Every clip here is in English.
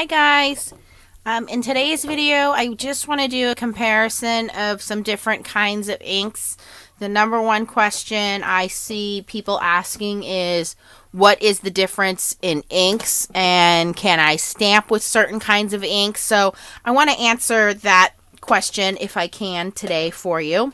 Hi guys! In today's video, I just want to do a comparison of some different kinds of inks. The number one question I see people asking is, what is the difference in inks and can I stamp with certain kinds of inks? So I want to answer that question if I can today for you.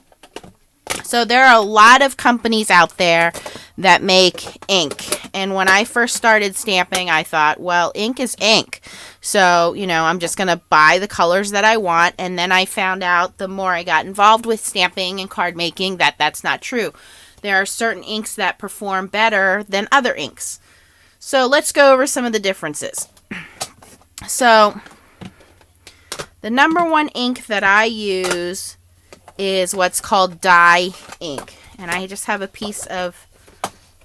So there are a lot of companies out there that make ink. And when I first started stamping, I thought, well, ink is ink. So, I'm just going to buy the colors that I want. And then I found out the more I got involved with stamping and card making that that's not true. There are certain inks that perform better than other inks. So let's go over some of the differences. So the number one ink that I use is what's called dye ink. And I just have a piece of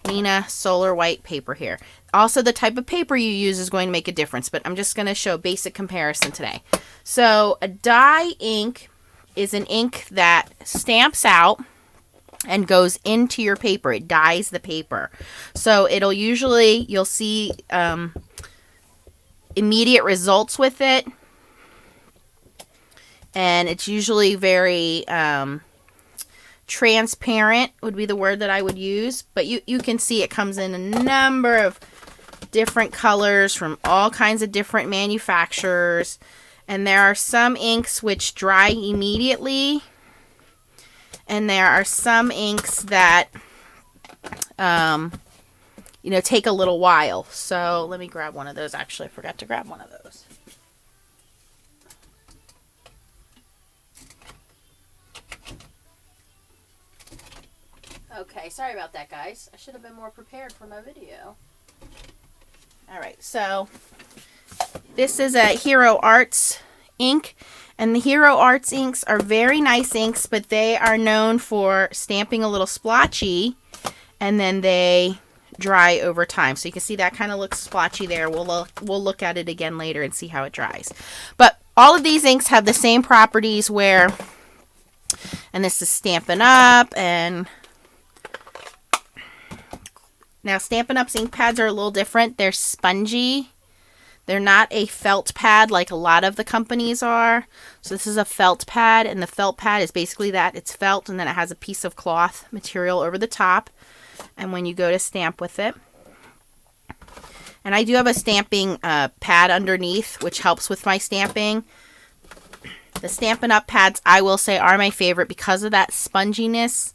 Nina Solar White paper here. Also, the type of paper you use is going to make a difference, but I'm just going to show a basic comparison today. So a dye ink is an ink that stamps out and goes into your paper. It dyes the paper. So you'll see immediate results with it. And it's usually very transparent would be the word that I would use. But you can see it comes in a number of different colors from all kinds of different manufacturers. And there are some inks which dry immediately. And there are some inks that, take a little while. So let me grab one of those. Actually, I forgot to grab one of those. Okay, sorry about that, guys. I should have been more prepared for my video. Alright, so this is a Hero Arts ink. And the Hero Arts inks are very nice inks, but they are known for stamping a little splotchy. And then they dry over time. So you can see that kind of looks splotchy there. We'll look at it again later and see how it dries. But all of these inks have the same properties where, and this is Stampin' Up, and now, Stampin' Up's ink pads are a little different. They're spongy. They're not a felt pad like a lot of the companies are. So this is a felt pad, and the felt pad is basically that. It's felt, and then it has a piece of cloth material over the top. And when you go to stamp with it. And I do have a stamping pad underneath, which helps with my stamping. The Stampin' Up pads, I will say, are my favorite because of that sponginess.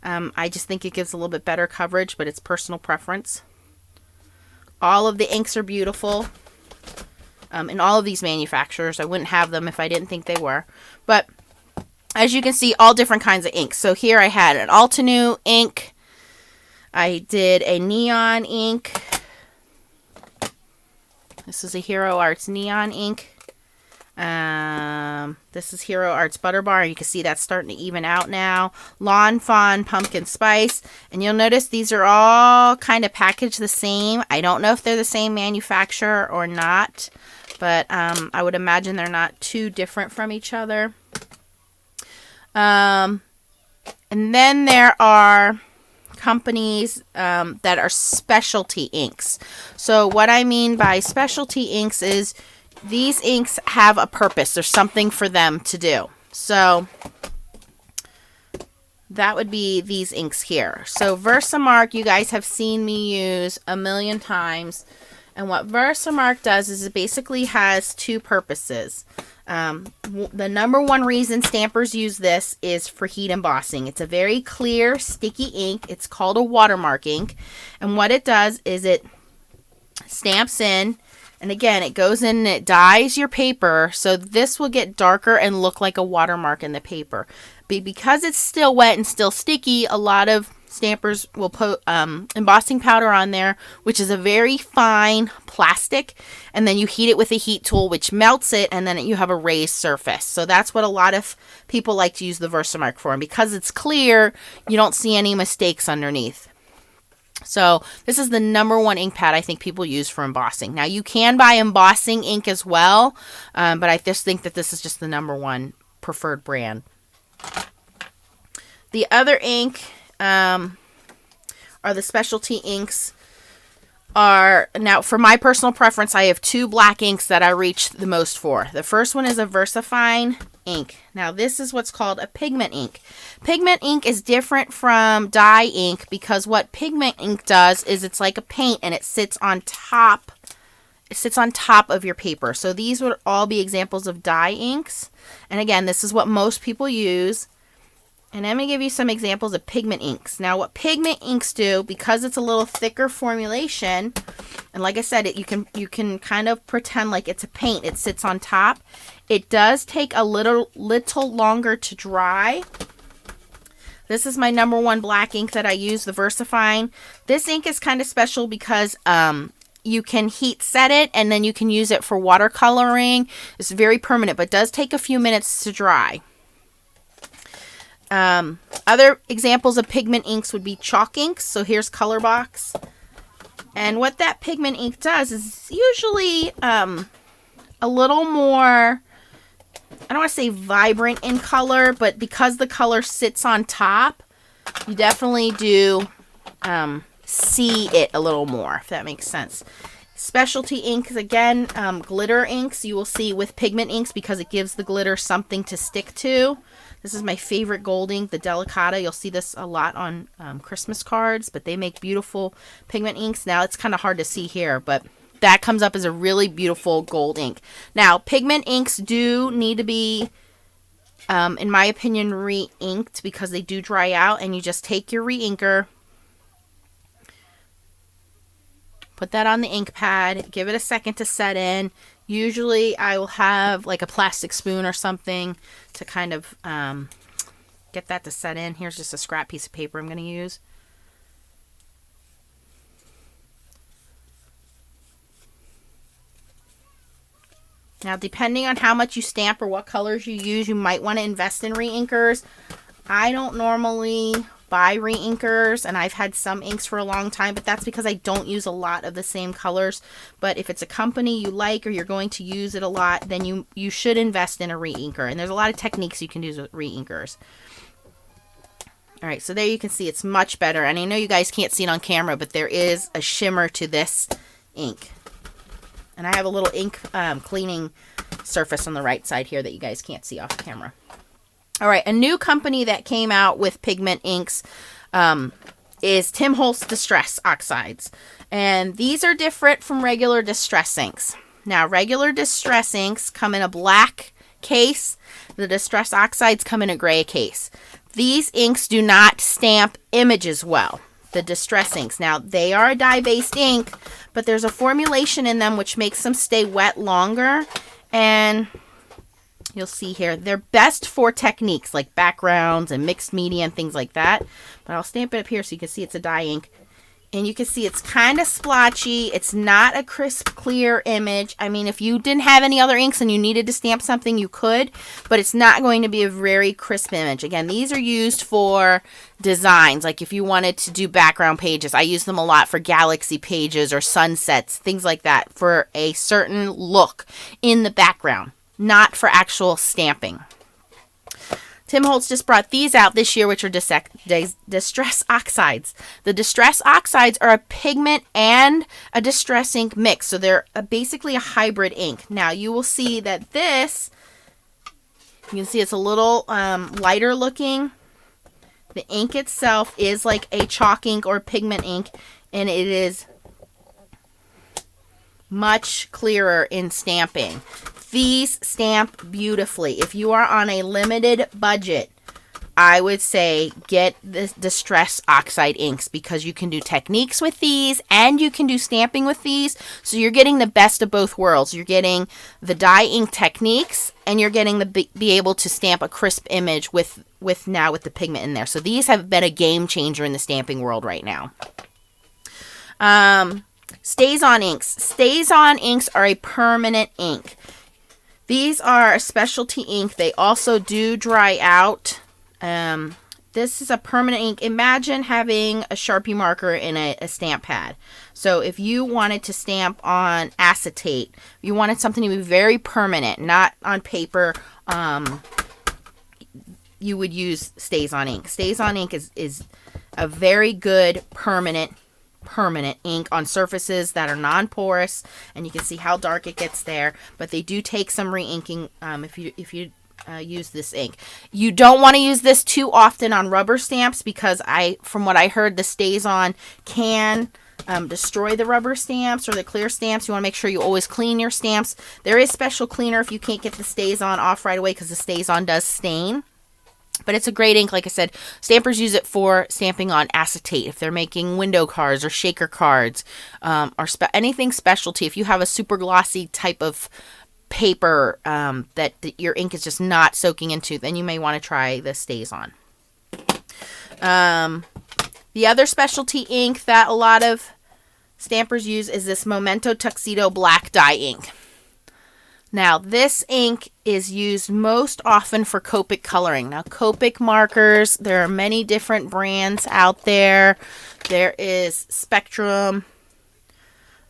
I just think it gives a little bit better coverage, but it's personal preference. All of the inks are beautiful. In all of these manufacturers. I wouldn't have them if I didn't think they were. But as you can see, all different kinds of inks. So here I had an Altenew ink. I did a neon ink. This is a Hero Arts neon ink. This is Hero Arts Butter Bar. You can see that's starting to even out now. Lawn Fawn Pumpkin Spice. And you'll notice these are all kind of packaged the same. I don't know if they're the same manufacturer or not. But I would imagine they're not too different from each other. And then there are companies that are specialty inks. So what I mean by specialty inks is these inks have a purpose. There's something for them to do. So that would be these inks here. So Versamark, you guys have seen me use a million times. And what Versamark does is it basically has two purposes. The number one reason stampers use this is for heat embossing. It's a very clear, sticky ink. It's called a watermark ink. And what it does is it stamps in. And again, it goes in and it dyes your paper, so this will get darker and look like a watermark in the paper. But because it's still wet and still sticky, a lot of stampers will put embossing powder on there, which is a very fine plastic, and then you heat it with a heat tool, which melts it, and then you have a raised surface. So that's what a lot of people like to use the Versamark for. And because it's clear, you don't see any mistakes underneath. So this is the number one ink pad I think people use for embossing. Now you can buy embossing ink as well, but I just think that this is just the number one preferred brand. The other ink are the specialty inks. are, now for my personal preference, I have two black inks that I reach the most for. The first one is a Versafine ink. Now this is what's called a pigment ink. Pigment ink is different from dye ink because what pigment ink does is it's like a paint and it sits on top. It sits on top of your paper. So these would all be examples of dye inks. And again, this is what most people use. And I'm going to give you some examples of pigment inks. Now what pigment inks do, because it's a little thicker formulation, and like I said, you can kind of pretend like it's a paint. It sits on top. It does take a little longer to dry. This is my number one black ink that I use, the Versafine. This ink is kind of special because you can heat set it and then you can use it for watercoloring. It's very permanent, but it does take a few minutes to dry. Other examples of pigment inks would be chalk inks. So here's Color Box. And what that pigment ink does is usually a little more, I don't want to say vibrant in color, but because the color sits on top, you definitely do see it a little more, if that makes sense. Specialty inks, again, glitter inks you will see with pigment inks because it gives the glitter something to stick to. This is my favorite gold ink, the Delicata. You'll see this a lot on Christmas cards, but they make beautiful pigment inks. Now, it's kind of hard to see here, but that comes up as a really beautiful gold ink. Now, pigment inks do need to be, in my opinion, re-inked because they do dry out, and you just take your re-inker, put that on the ink pad, give it a second to set in. Usually I will have like a plastic spoon or something to kind of get that to set in. Here's just a scrap piece of paper I'm going to use. Now, depending on how much you stamp or what colors you use, you might want to invest in re-inkers. I don't normally buy re-inkers, and I've had some inks for a long time, but that's because I don't use a lot of the same colors. But if it's a company you like or you're going to use it a lot, then you should invest in a re-inker. And there's a lot of techniques you can use with re-inkers. All right, so there you can see it's much better. And I know you guys can't see it on camera, but there is a shimmer to this ink. And I have a little ink cleaning surface on the right side here that you guys can't see off camera. All right, a new company that came out with pigment inks is Tim Holtz Distress Oxides. And these are different from regular Distress inks. Now, regular Distress inks come in a black case. The Distress Oxides come in a gray case. These inks do not stamp images well, the Distress inks. Now, they are a dye-based ink, but there's a formulation in them which makes them stay wet longer. And you'll see here, they're best for techniques like backgrounds and mixed media and things like that. But I'll stamp it up here so you can see it's a dye ink. And you can see it's kind of splotchy. It's not a crisp, clear image. I mean, if you didn't have any other inks and you needed to stamp something, you could. But it's not going to be a very crisp image. Again, these are used for designs. Like if you wanted to do background pages, I use them a lot for galaxy pages or sunsets, things like that, for a certain look in the background, not for actual stamping. Tim Holtz just brought these out this year, which are Distress Oxides. The Distress Oxides are a pigment and a distress ink mix. So they're basically a hybrid ink. Now, you will see that this, you can see it's a little lighter looking. The ink itself is like a chalk ink or pigment ink, and it is much clearer in stamping. These stamp beautifully. If you are on a limited budget, I would say get the Distress Oxide inks because you can do techniques with these and you can do stamping with these. So you're getting the best of both worlds. You're getting the dye ink techniques and you're getting the be able to stamp a crisp image with the pigment in there. So these have been a game changer in the stamping world right now. StazOn inks. StazOn inks are a permanent ink. These are a specialty ink. They also do dry out. This is a permanent ink. Imagine having a Sharpie marker in a stamp pad. So if you wanted to stamp on acetate, you wanted something to be very permanent, not on paper, you would use StazOn ink. StazOn ink is a very good permanent permanent ink on surfaces that are non-porous, and you can see how dark it gets there, but they do take some re-inking if you use this ink. You don't want to use this too often on rubber stamps because from what I heard, the StazOn can destroy the rubber stamps or the clear stamps. You want to make sure you always clean your stamps. There is special cleaner if you can't get the StazOn off right away because the StazOn does stain. But it's a great ink. Like I said, stampers use it for stamping on acetate if they're making window cards or shaker cards or anything specialty. If you have a super glossy type of paper that your ink is just not soaking into, then you may want to try the StazOn. The other specialty ink that a lot of stampers use is this Memento Tuxedo Black Dye ink. Now, this ink is used most often for Copic coloring. Now, Copic markers, there are many different brands out there. There is Spectrum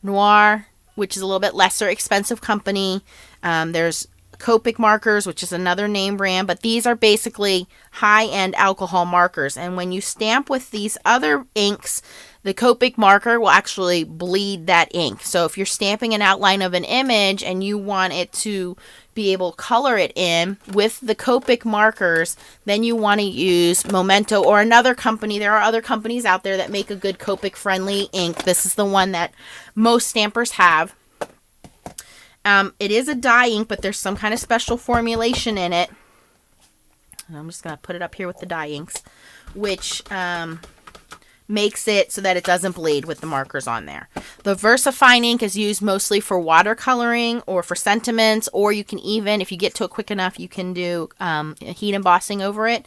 Noir, which is a little bit lesser expensive company. There's Copic markers, which is another name brand, but these are basically high-end alcohol markers. And when you stamp with these other inks, the Copic marker will actually bleed that ink. So if you're stamping an outline of an image and you want it to be able to color it in with the Copic markers, then you want to use Memento or another company. There are other companies out there that make a good Copic friendly ink. This is the one that most stampers have. It is a dye ink, but there's some kind of special formulation in it. And I'm just going to put it up here with the dye inks, which makes it so that it doesn't bleed with the markers on there. The Versafine ink is used mostly for watercoloring or for sentiments, or you can even, if you get to it quick enough, you can do heat embossing over it.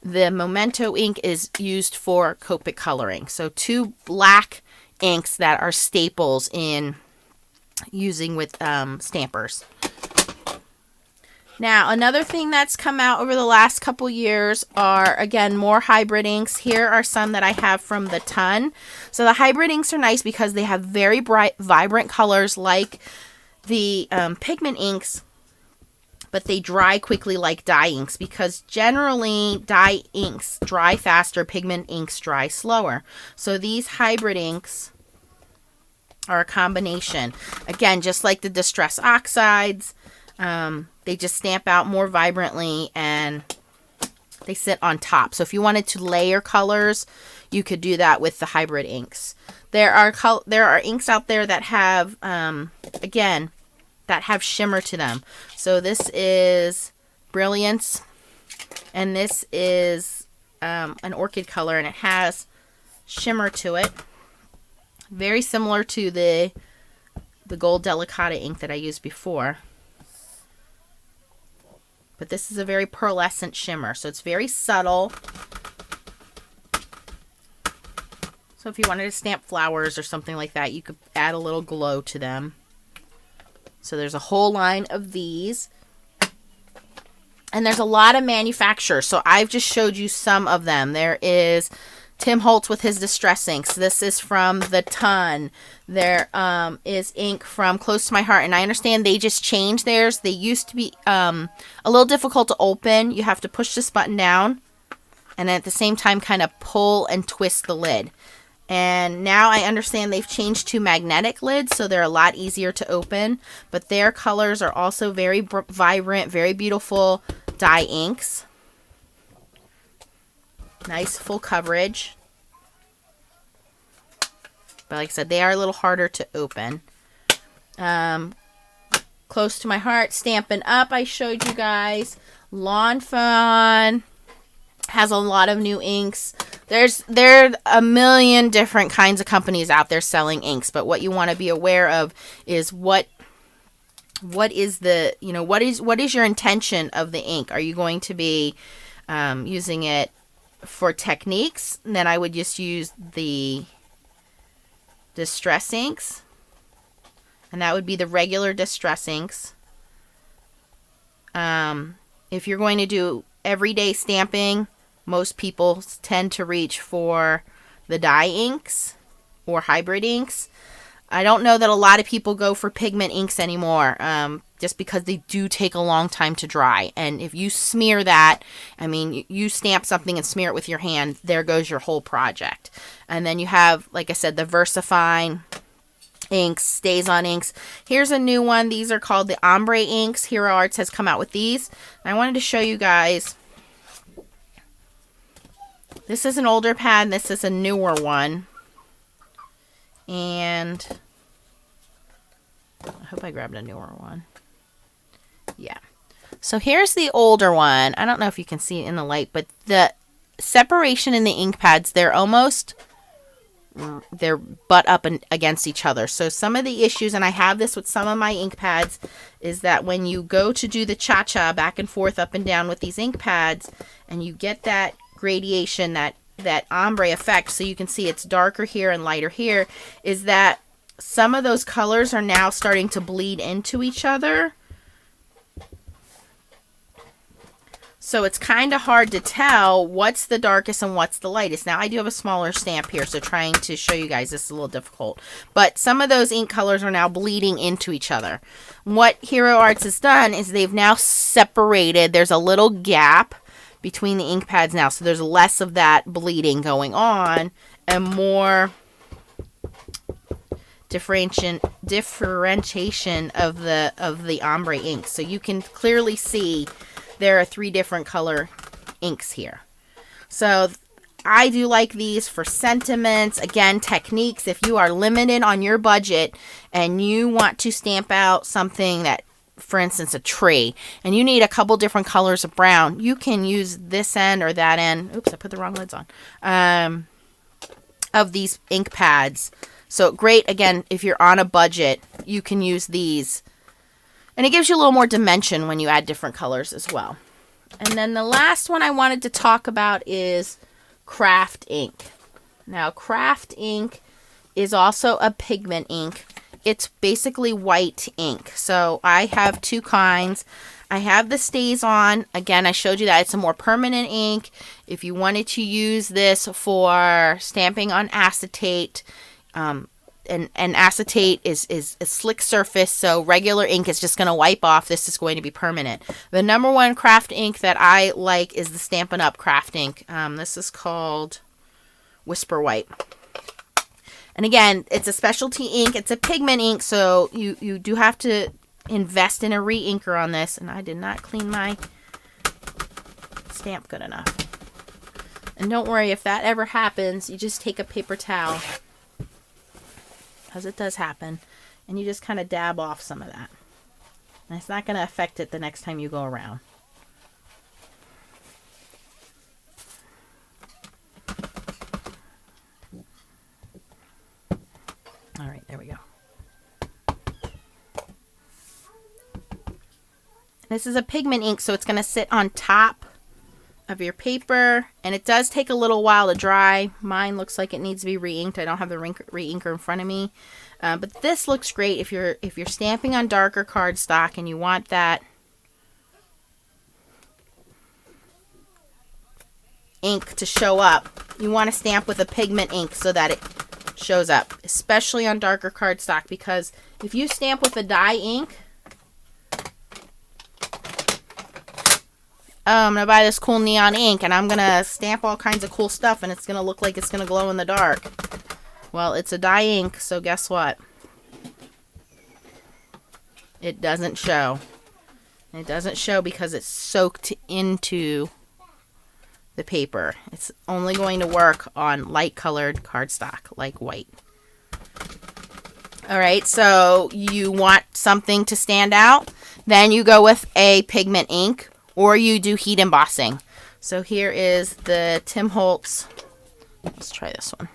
The Memento ink is used for Copic coloring. So two black inks that are staples in using with stampers. Now, another thing that's come out over the last couple years are, again, more hybrid inks. Here are some that I have from the Ton. So the hybrid inks are nice because they have very bright, vibrant colors like the pigment inks, but they dry quickly like dye inks because generally dye inks dry faster, pigment inks dry slower. So these hybrid inks are a combination. Again, just like the Distress Oxides, they just stamp out more vibrantly and they sit on top. So if you wanted to layer colors, you could do that with the hybrid inks. There are inks out there that have, again, that have shimmer to them. So this is Brilliance, and this is an orchid color, and it has shimmer to it. Very similar to the Gold Delicata ink that I used before. But this is a very pearlescent shimmer, so it's very subtle. So if you wanted to stamp flowers or something like that, you could add a little glow to them. So there's a whole line of these. And there's a lot of manufacturers, so I've just showed you some of them. There is Tim Holtz with his Distress inks. This is from the Ton. There is ink from Close to My Heart, and I understand they just changed theirs. They used to be a little difficult to open. You have to push this button down and at the same time kind of pull and twist the lid. And now I understand they've changed to magnetic lids, so they're a lot easier to open. But their colors are also very vibrant, very beautiful dye inks. Nice full coverage. But like I said, they are a little harder to open. Close to My Heart, Stampin' Up! I showed you guys. Lawn Fawn has a lot of new inks. There are a million different kinds of companies out there selling inks, but what you want to be aware of is what is the, what is your intention of the ink? Are you going to be using it for techniques? Then I would just use the Distress inks, and that would be the regular Distress inks. If you're going to do everyday stamping, most people tend to reach for the dye inks or hybrid inks. I don't know that a lot of people go for pigment inks anymore, just because they do take a long time to dry. And if you smear that, I mean, you stamp something and smear it with your hand, there goes your whole project. And then you have, like I said, the Versafine inks, StazOn inks. Here's a new one. These are called the Ombre inks. Hero Arts has come out with these. And I wanted to show you guys. This is an older pad. This is a newer one. And I hope I grabbed a newer one. Yeah. So here's the older one. I don't know if you can see it in the light, but the separation in the ink pads, they're butt up against each other. So some of the issues, and I have this with some of my ink pads, is that when you go to do the cha-cha back and forth, up and down with these ink pads, and you get that gradation, that ombre effect, so you can see it's darker here and lighter here, is that some of those colors are now starting to bleed into each other. So it's kind of hard to tell what's the darkest and what's the lightest. Now, I do have a smaller stamp here, so trying to show you guys this is a little difficult. But some of those ink colors are now bleeding into each other. What Hero Arts has done is they've now separated. There's a little gap between the ink pads now, so there's less of that bleeding going on and more differentiation of the ombre ink. So you can clearly see there are 3 different color inks here. So I do like these for sentiments. Again, techniques. If you are limited on your budget and you want to stamp out something that, for instance, a tree, and you need a couple different colors of brown, you can use this end or that end. Oops, I put the wrong lids on. Of these ink pads. So great, again, if you're on a budget, you can use these. And it gives you a little more dimension when you add different colors as well. And then the last one I wanted to talk about is craft ink. Now, craft ink is also a pigment ink. It's basically white ink. So I have 2 kinds. I have the StazOn. Again, I showed you that it's a more permanent ink. If you wanted to use this for stamping on acetate, and acetate is a slick surface, so regular ink is just going to wipe off. This is going to be permanent. The number 1 craft ink that I like is the Stampin' Up! Craft ink. This is called Whisper White. And again, it's a specialty ink. It's a pigment ink, so you do have to invest in a re-inker on this. And I did not clean my stamp good enough. And don't worry, if that ever happens, you just take a paper towel, because it does happen, and you just kind of dab off some of that. And it's not going to affect it the next time you go around. All right, there we go. This is a pigment ink, so it's going to sit on top of your paper, and it does take a little while to dry. Mine looks like it needs to be re-inked. I don't have the re-inker in front of me, but this looks great if you're stamping on darker cardstock and you want that ink to show up. You want to stamp with a pigment ink so that it shows up, especially on darker cardstock, because if you stamp with a dye ink, I'm going to buy this cool neon ink and I'm going to stamp all kinds of cool stuff and it's going to look like it's going to glow in the dark. Well, it's a dye ink, so guess what? It doesn't show. It doesn't show because it's soaked into the paper. It's only going to work on light colored cardstock like white. All right, so you want something to stand out, then you go with a pigment ink, or you do heat embossing. So here is the Tim Holtz, let's try this one,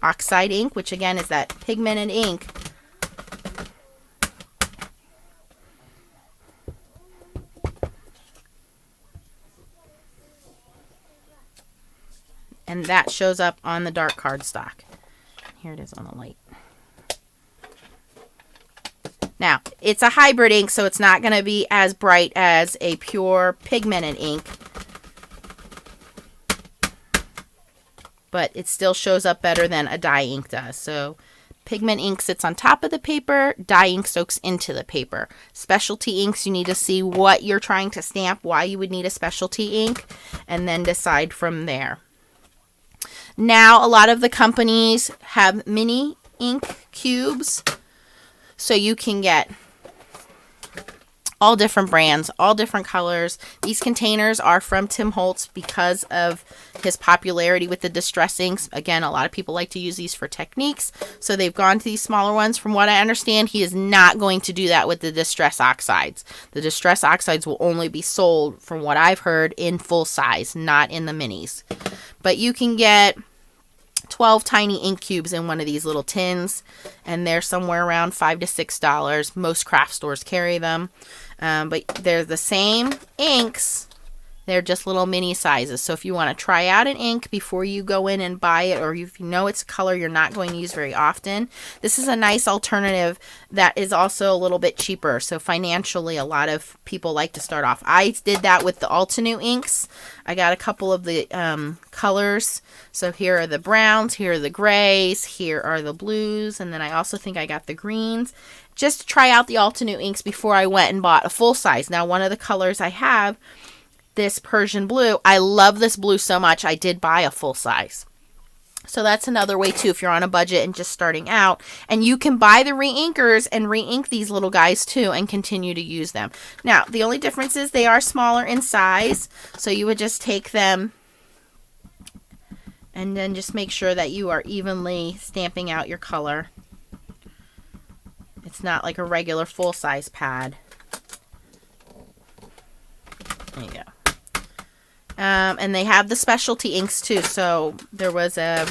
Oxide ink, which again is that pigmented ink. And that shows up on the dark cardstock. Here it is on the light. Now, it's a hybrid ink, so it's not going to be as bright as a pure pigmented ink. But it still shows up better than a dye ink does. So Pigment ink sits on top of the paper. Dye ink soaks into the paper. Specialty inks, you need to see what you're trying to stamp, why you would need a specialty ink, and then decide from there. Now, a lot of the companies have mini ink cubes, so you can get all different brands, all different colors. These containers are from Tim Holtz because of his popularity with the distress inks. Again, a lot of people like to use these for techniques, so they've gone to these smaller ones. From what I understand, he is not going to do that with the distress oxides. The distress oxides will only be sold, from what I've heard, in full size, not in the minis. But you can get 12 tiny ink cubes in one of these little tins, and they're somewhere around $5 to $6. Most craft stores carry them. But they're the same inks. They're just little mini sizes. So if you want to try out an ink before you go in and buy it, or if you know it's a color you're not going to use very often, this is a nice alternative that is also a little bit cheaper. So financially, a lot of people like to start off. I did that with the Altenew inks. I got a couple of the colors. So here are the browns, here are the grays, here are the blues, and then I also think I got the greens, just to try out the Altenew inks before I went and bought a full size. Now, one of the colors I have, this Persian blue, I love this blue so much, I did buy a full size. So that's another way too, if you're on a budget and just starting out. And you can buy the re-inkers and re-ink these little guys too and continue to use them. Now, the only difference is they are smaller in size. So you would just take them and then just make sure that you are evenly stamping out your color. It's not like a regular full-size pad. There you go. And they have the specialty inks too. So there was a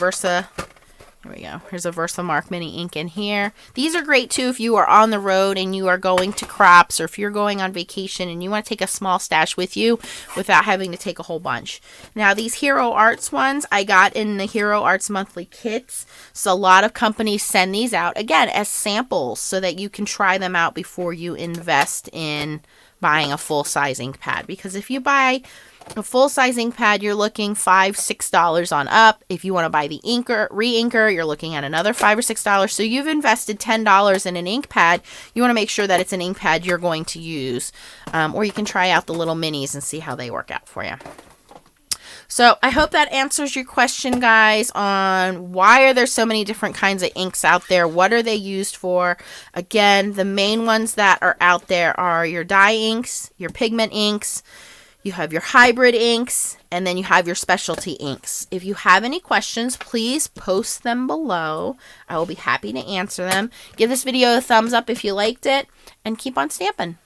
here we go. Here's a Versamark mini ink in here. These are great too if you are on the road and you are going to crops, or if you're going on vacation and you want to take a small stash with you without having to take a whole bunch. Now, these Hero Arts ones I got in the Hero Arts monthly kits. So a lot of companies send these out, again, as samples so that you can try them out before you invest in buying a full-size ink pad. Because if you buy a full-size ink pad, you're looking $5, $6 on up. If you want to buy the re-inker, you're looking at another $5 or $6. So you've invested $10 in an ink pad. You want to make sure that it's an ink pad you're going to use. Or you can try out the little minis and see how they work out for you. So I hope that answers your question, guys, on why are there so many different kinds of inks out there? What are they used for? Again, the main ones that are out there are your dye inks, your pigment inks, you have your hybrid inks, and then you have your specialty inks. If you have any questions, please post them below. I will be happy to answer them. Give this video a thumbs up if you liked it, and keep on stamping.